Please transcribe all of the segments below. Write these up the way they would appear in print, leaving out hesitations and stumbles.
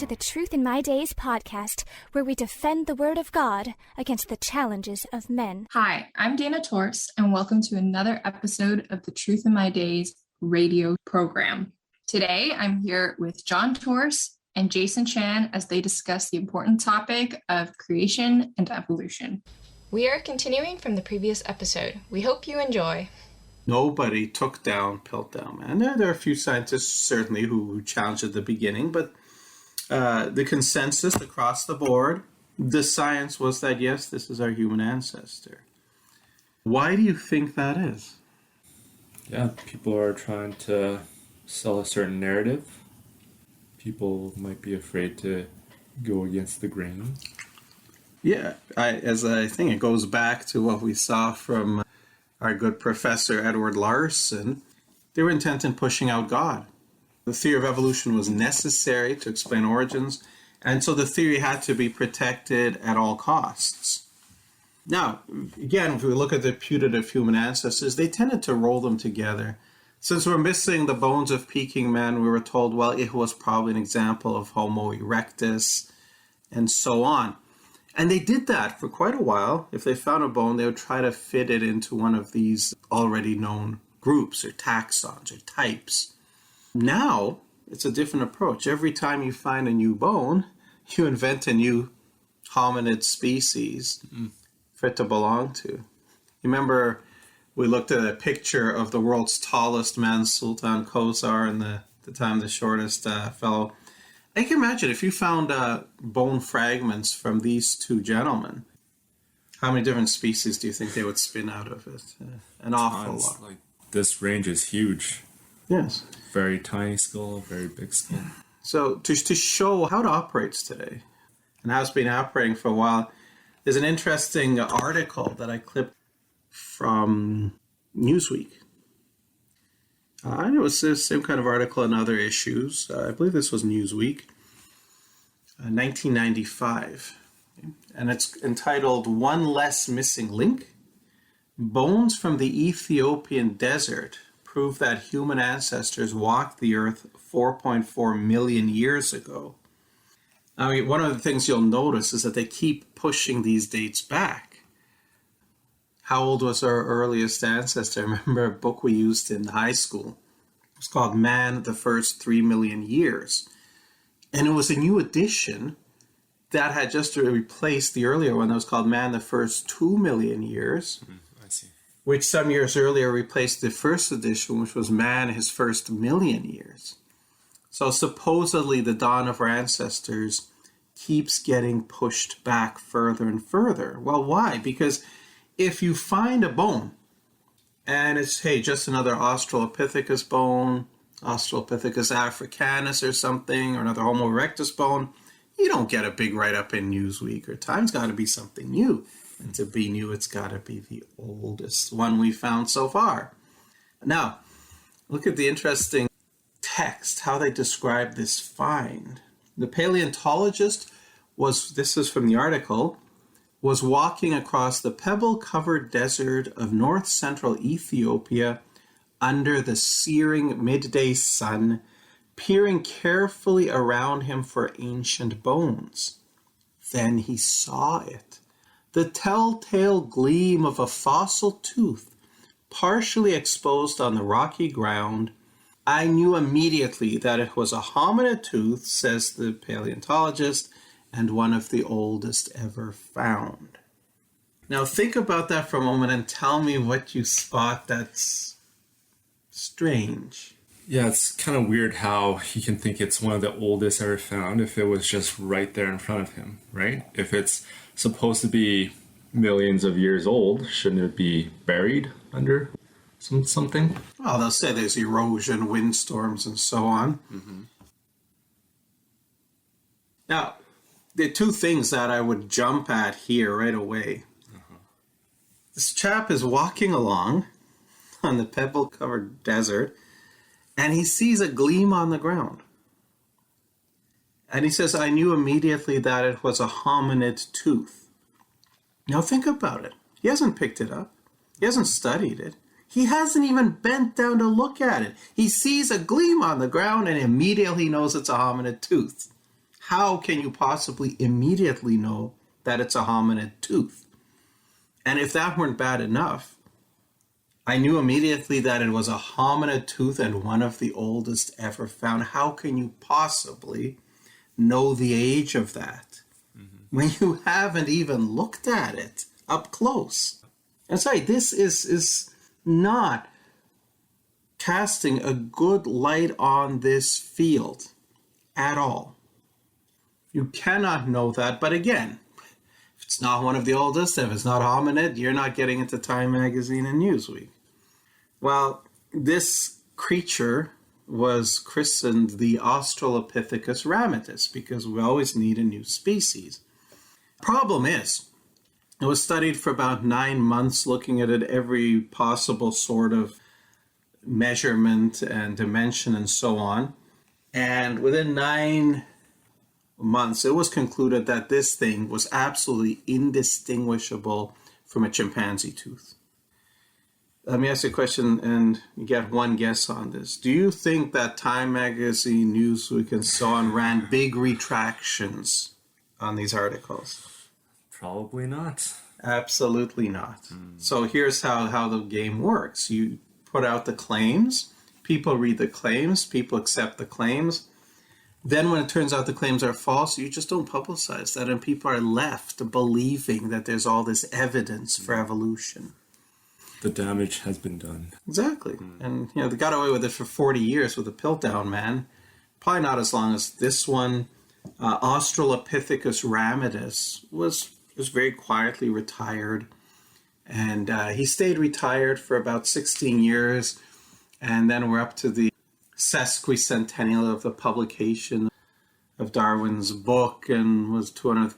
to the Truth in My Days podcast, where we defend the Word of God against the challenges of men. Hi, I'm Dana Torts, and welcome to another episode of the Truth in My Days radio program. Today, I'm here with John Torts and Jason Chan as they discuss the important topic of creation and evolution. We are continuing from the previous episode. We hope you enjoy. Nobody took down Piltdown Man. There are a few scientists, certainly, who challenged at the beginning, but the consensus across the board, the science was that, yes, this is our human ancestor. Why do you think that is? Yeah, people are trying to sell a certain narrative. People might be afraid to go against the grain. Yeah, I think it goes back to what we saw from our good Professor Edward Larson. They were intent in pushing out God. The theory of evolution was necessary to explain origins, and so the theory had to be protected at all costs. Now, again, if we look at the putative human ancestors, they tended to roll them together. Since we're missing the bones of Peking man, we were told, well, it was probably an example of Homo erectus, and so on. And they did that for quite a while. If they found a bone, they would try to fit it into one of these already known groups or taxons or types. Now, it's a different approach. Every time you find a new bone, you invent a new hominid species for it to belong to. You remember we looked at a picture of the world's tallest man, Sultan Kozar, and the time the shortest fellow. I can imagine if you found bone fragments from these two gentlemen, how many different species do you think they would spin out of it? An awful lot. Like, this range is huge. Yes. Very tiny skull, very big skull. So to show how it operates today and how it's been operating for a while, there's an interesting article that I clipped from Newsweek. I know it's the same kind of article in other issues. I believe this was Newsweek, 1995. And it's entitled, One Less Missing Link. Bones from the Ethiopian desert prove that human ancestors walked the earth 4.4 million years ago. I mean, one of the things you'll notice is that they keep pushing these dates back. How old was our earliest ancestor? I remember a book we used in high school. It was called Man, the First 3 Million Years. And it was a new edition that had just replaced the earlier one that was called Man, the First 2 Million Years. I see. Which some years earlier replaced the first edition, which was Man, his first million years. So supposedly the dawn of our ancestors keeps getting pushed back further and further. Well, why? Because if you find a bone, and it's, hey, just another Australopithecus bone, Australopithecus africanus or something, or another Homo erectus bone, you don't get a big write-up in Newsweek or Time's got to be something new. And to be new, it's got to be the oldest one we found so far. Now, look at the interesting text, how they describe this find. The paleontologist this is from the article, was walking across the pebble-covered desert of north-central Ethiopia under the searing midday sun, peering carefully around him for ancient bones. Then he saw it, the telltale gleam of a fossil tooth, partially exposed on the rocky ground. I knew immediately that it was a hominid tooth, says the paleontologist, and one of the oldest ever found. Now think about that for a moment and tell me what you spot that's strange. Yeah, it's kind of weird how he can think it's one of the oldest ever found if it was just right there in front of him, right? If it's supposed to be millions of years old, shouldn't it be buried under something? Well, they'll say there's erosion, windstorms, and so on. Mm-hmm. Now, there are two things that I would jump at here right away. Uh-huh. This chap is walking along on the pebble-covered desert, and he sees a gleam on the ground. And he says, I knew immediately that it was a hominid tooth. Now think about it. He hasn't picked it up. He hasn't studied it. He hasn't even bent down to look at it. He sees a gleam on the ground and immediately knows it's a hominid tooth. how can you possibly immediately know that it's a hominid tooth? And if that weren't bad enough, I knew immediately that it was a hominid tooth and one of the oldest ever found. How can you possibly know the age of that when you haven't even looked at it up close? And sorry, this is not casting a good light on this field at all. You cannot know that. But again, if it's not one of the oldest, if it's not hominid, you're not getting into Time Magazine and Newsweek. Well, this creature was christened the Australopithecus ramidus because we always need a new species. Problem is, it was studied for about 9 months, looking at it every possible sort of measurement and dimension and so on. And within 9 months, it was concluded that this thing was absolutely indistinguishable from a chimpanzee tooth. Let me ask you a question, and you get one guess on this. Do you think that Time Magazine, Newsweek, and so on ran big retractions on these articles? Probably not. Absolutely not. So here's how the game works. You put out the claims, people read the claims, people accept the claims. Then when it turns out the claims are false, you just don't publicize that, and people are left believing that there's all this evidence for evolution. The damage has been done. Exactly. And, they got away with it for 40 years with the Piltdown Man. Probably not as long as this one. Australopithecus ramidus was very quietly retired. And he stayed retired for about 16 years. And then we're up to the sesquicentennial of the publication of Darwin's book, and was 200th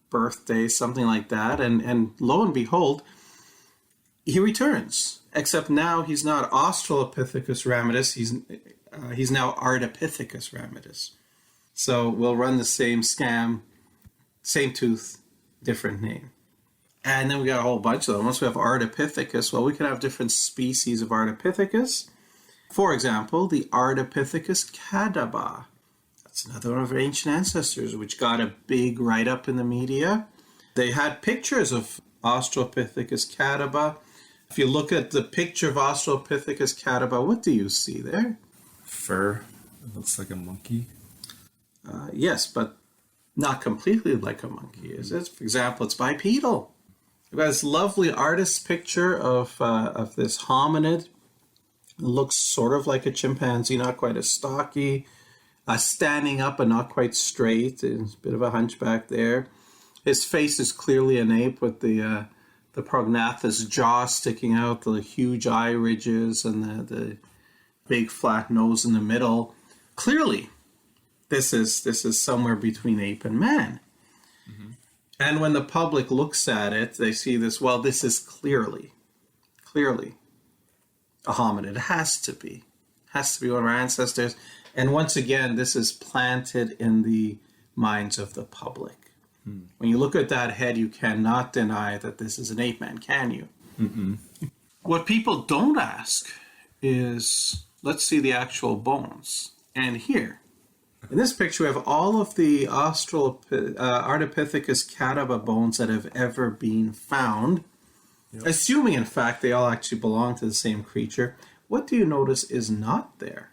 birthday, something like that. And lo and behold, he returns, except now he's not Australopithecus ramidus, he's now Ardipithecus ramidus. So we'll run the same scam, same tooth, different name. And then we got a whole bunch of them. Once we have Ardipithecus, well, we can have different species of Ardipithecus. For example, the Ardipithecus cadaba. That's another one of our ancient ancestors, which got a big write-up in the media. They had pictures of Australopithecus cadaba. If you look at the picture of Australopithecus cadaba, what do you see there? Fur. It looks like a monkey. Yes, but not completely like a monkey, is it? For example, it's bipedal. We've got this lovely artist's picture of this hominid. It looks sort of like a chimpanzee, not quite as stocky. Standing up but not quite straight. There's a bit of a hunchback there. His face is clearly an ape with the prognathous jaw sticking out, the huge eye ridges, and the big flat nose in the middle. Clearly, this is somewhere between ape and man. Mm-hmm. And when the public looks at it, they see this, well, this is clearly a hominid. It has to be one of our ancestors. And once again, this is planted in the minds of the public. When you look at that head, you cannot deny that this is an ape man, can you? Mm-mm. What people don't ask is, let's see the actual bones. And here, in this picture, we have all of the Ardipithecus cadaba bones that have ever been found, assuming, in fact, they all actually belong to the same creature. What do you notice is not there?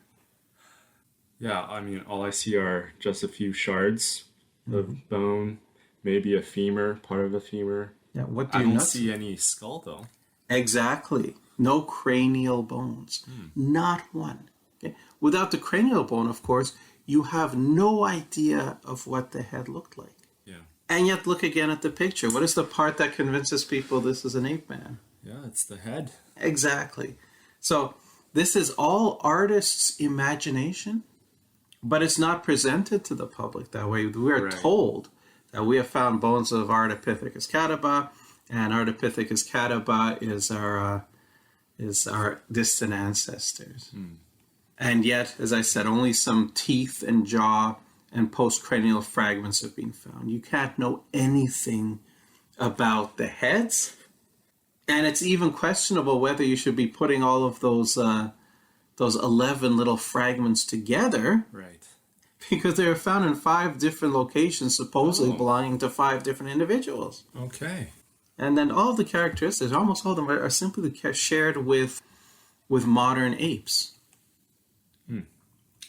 Yeah, I mean, all I see are just a few shards of bone. Maybe a femur, part of a femur. Yeah, what do you I don't not see any skull, though. Exactly. No cranial bones. Not one. Okay? Without the cranial bone, of course, you have no idea of what the head looked like. Yeah. And yet, look again at the picture. What is the part that convinces people this is an ape man? Yeah, it's the head. Exactly. So, this is all artists' imagination, but it's not presented to the public that way. We are told that we have found bones of Ardipithecus cadaba, and Ardipithecus cadaba is our distant ancestors. And yet, as I said, only some teeth and jaw and postcranial fragments have been found. You can't know anything about the heads, and it's even questionable whether you should be putting all of those 11 little fragments together. Right. because they were found in 5 different locations, supposedly belonging to 5 different individuals. Okay. And then all the characteristics, almost all of them, are simply shared with modern apes.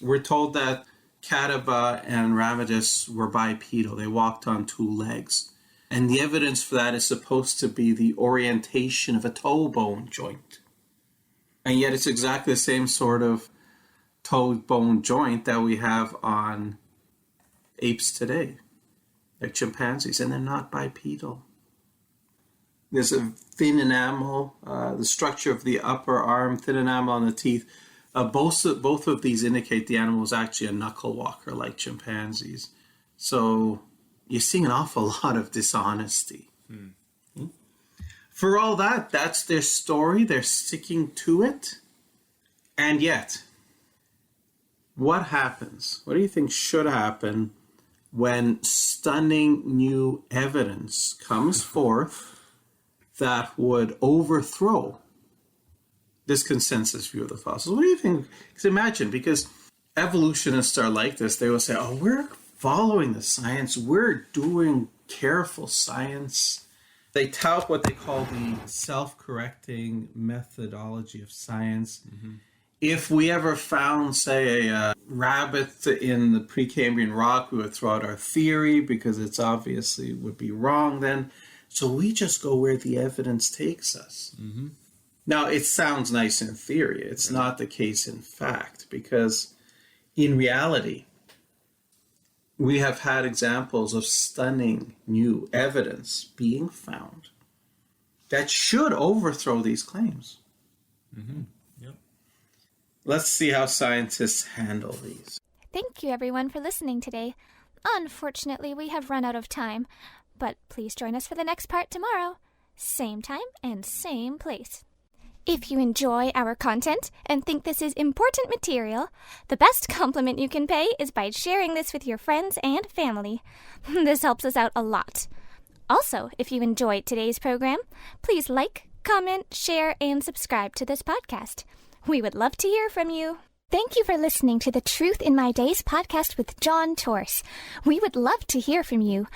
We're told that Catawba and Ramidus were bipedal. They walked on 2 legs. And the evidence for that is supposed to be the orientation of a toe bone joint. And yet it's exactly the same sort of toe bone joint that we have on apes today, like chimpanzees, and they're not bipedal. There's a thin enamel, the structure of the upper arm, thin enamel on the teeth. Both of these indicate the animal is actually a knuckle walker like chimpanzees. So you're seeing an awful lot of dishonesty. For all that, that's their story. They're sticking to it. And yet, what happens? What do you think should happen when stunning new evidence comes forth that would overthrow this consensus view of the fossils? What do you think? Because imagine, because evolutionists are like this, they will say, oh, we're following the science, we're doing careful science. They tout what they call the self-correcting methodology of science. If we ever found, say, a rabbit in the Precambrian rock, we would throw out our theory because it's obviously would be wrong then. So we just go where the evidence takes us. Now, it sounds nice in theory. It's not the case in fact, because in reality, we have had examples of stunning new evidence being found that should overthrow these claims. Yep. Let's see how scientists handle these. Thank you, everyone, for listening today. Unfortunately, we have run out of time, but please join us for the next part tomorrow. Same time and same place. If you enjoy our content and think this is important material, the best compliment you can pay is by sharing this with your friends and family. This helps us out a lot. Also, if you enjoyed today's program, please like, comment, share, and subscribe to this podcast. We would love to hear from you. Thank you for listening to the Truth in My Days podcast with John Torse. We would love to hear from you.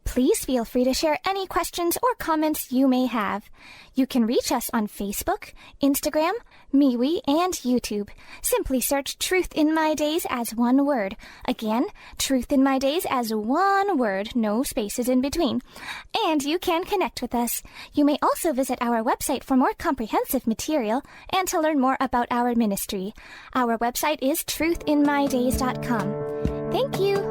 Please feel free to share any questions or comments you may have. You can reach us on Facebook, Instagram, MeWe, and YouTube. Simply search Truth in My Days as one word. Again, Truth in My Days as one word, no spaces in between. And you can connect with us. You may also visit our website for more comprehensive material and to learn more about our ministry. Our website is truthinmydays.com. Thank you.